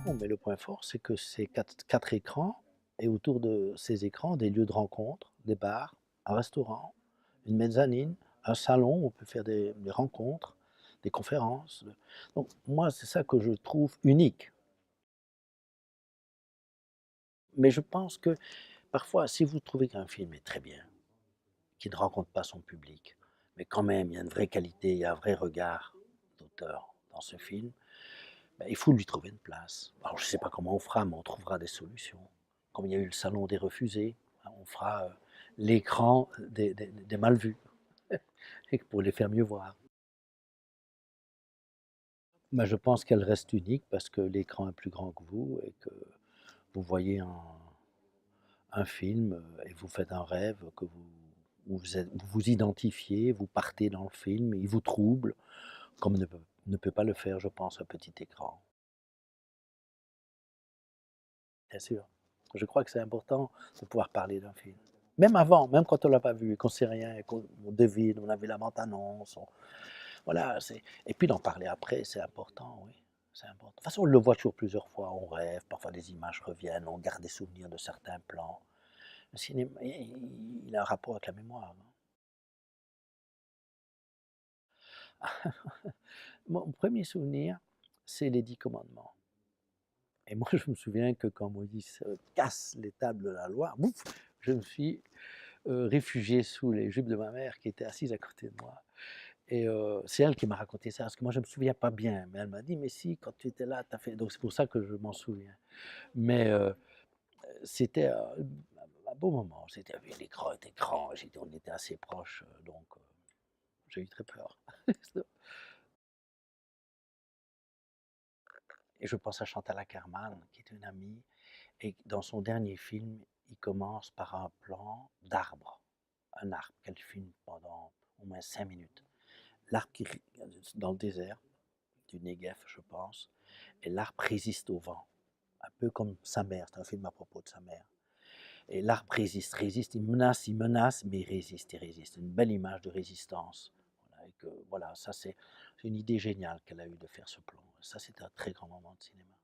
Bon, mais le point fort, c'est que c'est quatre écrans et autour de ces écrans, des lieux de rencontre, des bars, un restaurant, une mezzanine, un salon où on peut faire des rencontres, des conférences. Donc moi, c'est ça que je trouve unique. Mais je pense que parfois, si vous trouvez qu'un film est très bien, qu'il ne rencontre pas son public, mais quand même, il y a une vraie qualité, il y a un vrai regard d'auteur dans ce film, ben, il faut lui trouver une place. Alors, je ne sais pas comment on fera, mais on trouvera des solutions. Comme il y a eu le salon des refusés, hein, on fera l'écran des mal vus pour les faire mieux voir. Mais je pense qu'elle reste unique parce que l'écran est plus grand que vous et que vous voyez un film et vous faites un rêve que vous vous identifiez, vous partez dans le film, et il vous trouble, comme ne peut pas le faire, je pense, un petit écran. Bien sûr. Je crois que c'est important de pouvoir parler d'un film. Même avant, même quand on ne l'a pas vu et qu'on ne sait rien, et qu'on devine, on a vu la bande-annonce. Voilà, et puis d'en parler après, c'est important, oui. C'est important. De toute façon, on le voit toujours plusieurs fois, on rêve, parfois des images reviennent, on garde des souvenirs de certains plans. Le cinéma, il a un rapport avec la mémoire. Mon premier souvenir, c'est les 10 commandements. Et moi, je me souviens que quand Moïse casse les tables de la loi, bouf, je me suis réfugié sous les jupes de ma mère qui était assise à côté de moi. Et c'est elle qui m'a raconté ça, parce que moi je ne me souviens pas bien, mais elle m'a dit: «Mais si, quand tu étais là, tu as fait», donc c'est pour ça que je m'en souviens. Mais c'était un beau moment, c'était l'écran était grand, on était assez proches, donc j'ai eu très peur. Et je pense à Chantal Akerman, qui est une amie, et dans son dernier film, il commence par un plan d'arbre, un arbre qu'elle filme pendant au moins 5 minutes. L'arbre qui dans le désert, du Negev, je pense, et l'arbre résiste au vent, un peu comme sa mère, c'est un film à propos de sa mère. Et l'arbre résiste, résiste, il menace, mais il résiste, il résiste. Une belle image de résistance. Voilà, et que, voilà, ça c'est une idée géniale qu'elle a eue de faire ce plan. Ça, c'est un très grand moment de cinéma.